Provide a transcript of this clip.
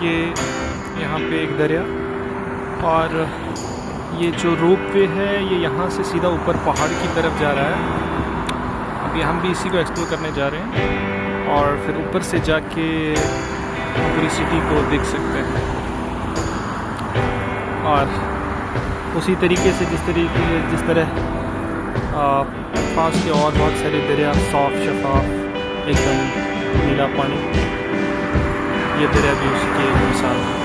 ये यहाँ पे एक दरिया, और ये जो रोप वे है ये यहाँ से सीधा ऊपर पहाड़ की तरफ जा रहा है। अभी हम भी इसी को एक्सप्लोर करने जा रहे हैं और फिर ऊपर से जाके पूरी सिटी को देख सकते हैं। और उसी तरीके से जिस तरह पास के और बहुत सारे दरिया, साफ शफाफ एकदम नीला पानी, ये दरिया भी उसकी एक मिसाल है।